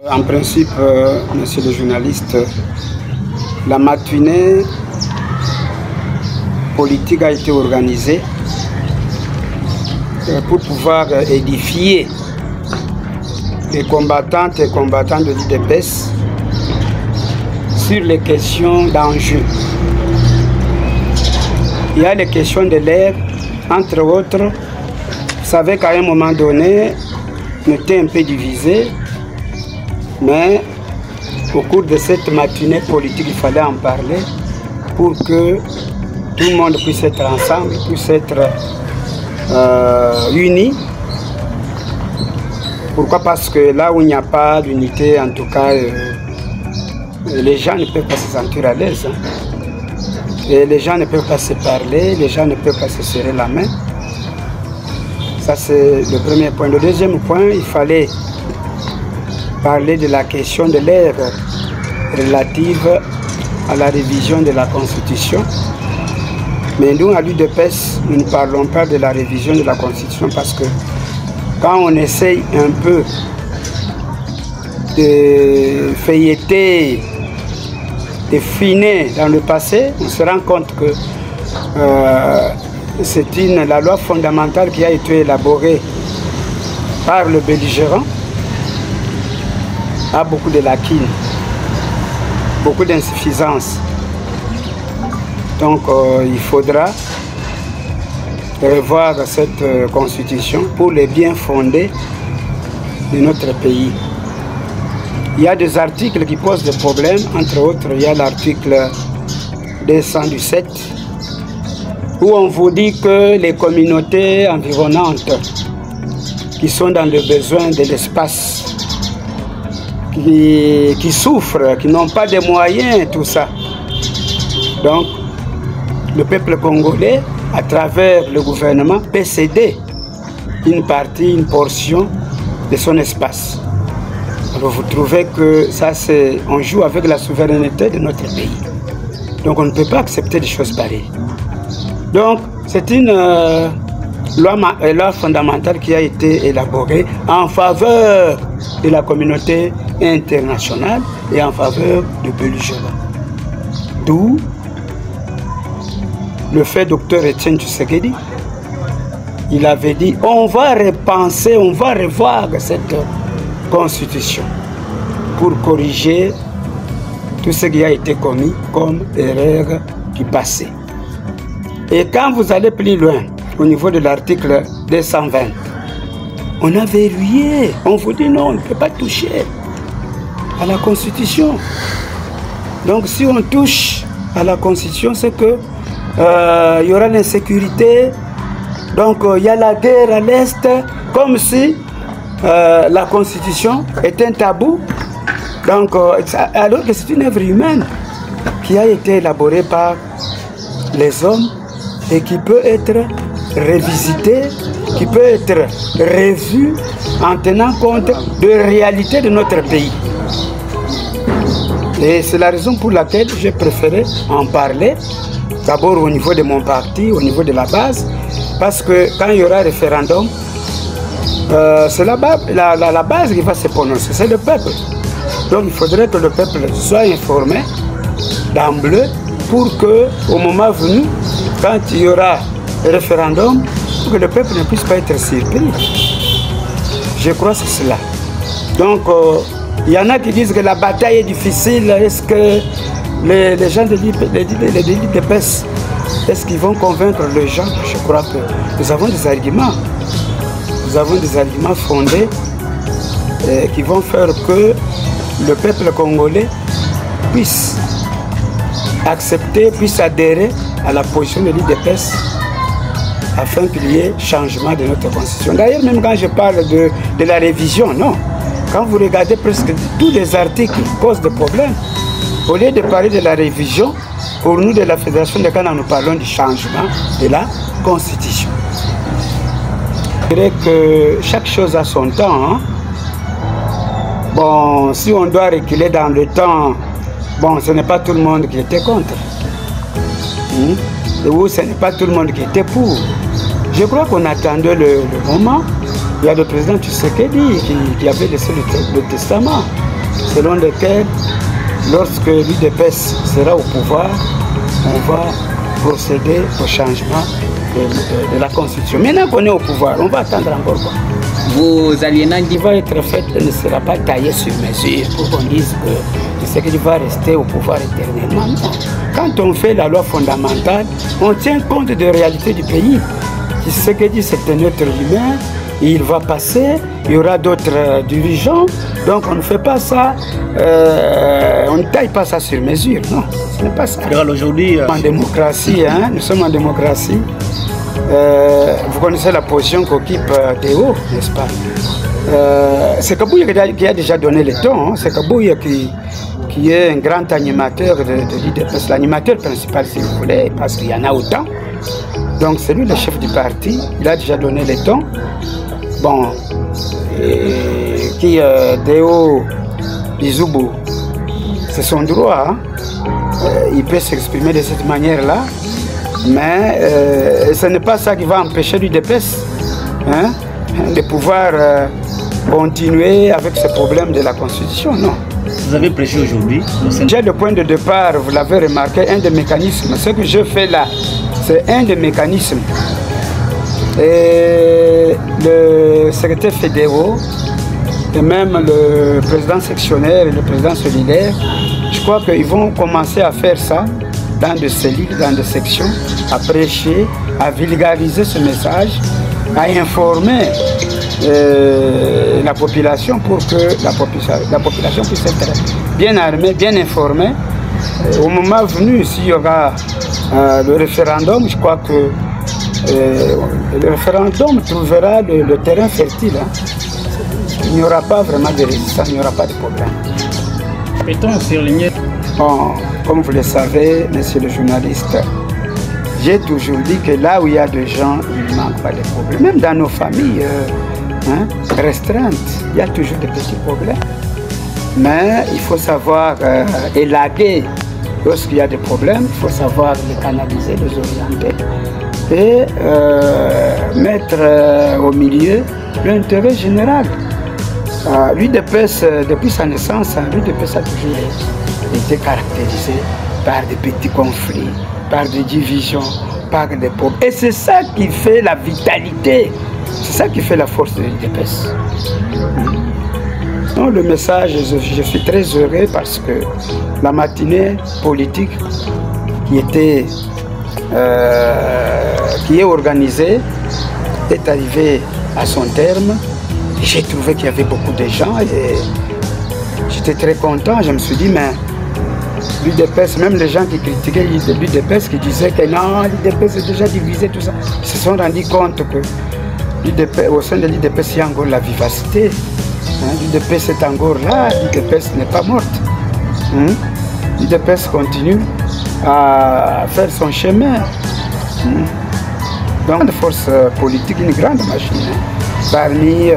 En principe, monsieur le journaliste, la matinée politique a été organisée pour pouvoir édifier les combattantes et combattants de l'UDPS sur les questions d'enjeu. Il y a les questions de l'air, entre autres. Vous savez qu'à un moment donné, on était un peu divisé, mais au cours de cette matinée politique, il fallait en parler pour que tout le monde puisse être ensemble, puisse être unis. Pourquoi? Parce que là où il n'y a pas d'unité, en tout cas, les gens ne peuvent pas se sentir à l'aise. Et les gens ne peuvent pas se parler, les gens ne peuvent pas se serrer la main. Ça, c'est le premier point. Le deuxième point, il fallait parler de la question de l'ère relative à la révision de la Constitution. Mais nous, à l'UDPS, nous ne parlons pas de la révision de la Constitution parce que quand on essaye un peu de feuilleter, de finer dans le passé, on se rend compte que c'est la loi fondamentale qui a été élaborée par le belligérant, a beaucoup de lacunes, beaucoup d'insuffisances. Donc il faudra revoir cette constitution pour les bien fondés de notre pays. Il y a des articles qui posent des problèmes, entre autres il y a l'article 217 où on vous dit que les communautés environnantes qui sont dans le besoin de l'espace, qui souffrent, qui n'ont pas de moyens, tout ça. Donc, le peuple congolais, à travers le gouvernement, peut céder une partie, une portion de son espace. Alors vous trouvez que ça, on joue avec la souveraineté de notre pays. Donc on ne peut pas accepter des choses pareilles. Donc c'est une loi fondamentale qui a été élaborée en faveur de la communauté internationale et en faveur du belligérant. D'où le fait Dr Etienne Tshisekedi, il avait dit on va repenser, on va revoir cette constitution pour corriger tout ce qui a été commis comme erreur du passé. Et quand vous allez plus loin, au niveau de l'article 220, on a verrouillé, on vous dit non, on ne peut pas toucher à la constitution. Donc si on touche à la constitution, c'est que il y aura l'insécurité, donc il y a la guerre à l'Est, comme si la constitution est un tabou, donc, alors que c'est une œuvre humaine qui a été élaborée par les hommes et qui peut être revisitée, qui peut être revue en tenant compte de la réalité de notre pays. Et c'est la raison pour laquelle j'ai préféré en parler, d'abord au niveau de mon parti, au niveau de la base, parce que quand il y aura référendum, c'est la base qui va se prononcer, c'est le peuple. Donc il faudrait que le peuple soit informé d'emblée pour que, au moment venu, quand il y aura référendum, pour que le peuple ne puisse pas être surpris. Je crois que c'est cela. Donc il y en a qui disent que la bataille est difficile. Est-ce que les gens de l'UDPS, est-ce qu'ils vont convaincre les gens? Je crois que nous avons des arguments. Nous avons des arguments fondés qui vont faire que le peuple congolais puisse accepter, puisse adhérer à la position de l'UDPS afin qu'il y ait changement de notre constitution. D'ailleurs, même quand je parle de la révision, non. Quand vous regardez presque tous les articles posent des problèmes. Au lieu de parler de la révision, pour nous de la Fédération de Ghana, nous parlons du changement de la constitution. Je dirais que chaque chose a son temps. Hein? Bon, si on doit reculer dans le temps, bon, ce n'est pas tout le monde qui était contre. Ou ce n'est pas tout le monde qui était pour. Je crois qu'on attendait le moment. Il y a le président Tshisekedi qui avait laissé le testament. selon lesquels, lorsque l'UDPS sera au pouvoir, on va procéder au changement de la Constitution. Maintenant qu'on est au pouvoir, on va attendre encore quoi? Vos aliénants qui va être fait ne sera pas taillé sur mesure pour qu'on dise que c'est qu'il va rester au pouvoir éternellement. Non. Quand on fait la loi fondamentale, on tient compte des réalités du pays. Ce que dit c'est un être humain, il va passer, il y aura d'autres dirigeants, donc on ne fait pas ça, on ne taille pas ça sur mesure, non, ce n'est pas ça. Aujourd'hui, en démocratie, hein, nous sommes en démocratie. Vous connaissez la position qu'occupe Théo, n'est-ce pas? C'est Kabouya qui a déjà donné le ton, hein. C'est Kabouya qui est un grand animateur de l'UDPS, l'animateur principal si vous voulez, parce qu'il y en a autant. Donc c'est lui le chef du parti, il a déjà donné le ton. Bon, Théo Izubu, c'est son droit, hein. Il peut s'exprimer de cette manière-là. Mais ce n'est pas ça qui va empêcher l'UDPS hein, de pouvoir continuer avec ce problème de la Constitution, non. Vous avez prêché aujourd'hui. J'ai le point de départ, vous l'avez remarqué, un des mécanismes. Ce que je fais là, c'est un des mécanismes. Et le secrétaire fédéral, et même le président sectionnaire et le président solidaire, je crois qu'ils vont commencer à faire ça dans des cellules, dans des sections, à prêcher, à vulgariser ce message, à informer la population pour que la population puisse être bien armée, bien informée. Au moment venu, s'il y aura le référendum, je crois que le référendum trouvera le terrain fertile. Hein. Il n'y aura pas vraiment de résistance, il n'y aura pas de problème. Peut-on surligner? Bon, comme vous le savez, monsieur le journaliste, j'ai toujours dit que là où il y a des gens, il ne manque pas de problèmes. Même dans nos familles restreintes, il y a toujours des petits problèmes. Mais il faut savoir élaguer lorsqu'il y a des problèmes, il faut savoir les canaliser, les orienter et mettre au milieu l'intérêt général. L'UDPS, depuis sa naissance, l'UDPS a toujours été caractérisé par des petits conflits, par des divisions, par des problèmes. Et c'est ça qui fait la vitalité, c'est ça qui fait la force de l'UDPS. Donc, le message, je suis très heureux parce que la matinée politique qui est organisée est arrivée à son terme. J'ai trouvé qu'il y avait beaucoup de gens et j'étais très content. Je me suis dit, mais l'UDPS, même les gens qui critiquaient l'UDPS, qui disaient que non, l'UDPS est déjà divisé, tout ça, ils se sont rendus compte que au sein de l'UDPS, il y a encore la vivacité. Hein, l'UDPS est encore là, l'UDPS n'est pas morte. Hein, l'UDPS continue à faire son chemin. Hein. Donc, une force politique, une grande machine. Hein. Parmi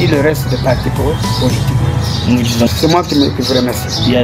le reste des partis politiques. C'est moi qui vous remercie.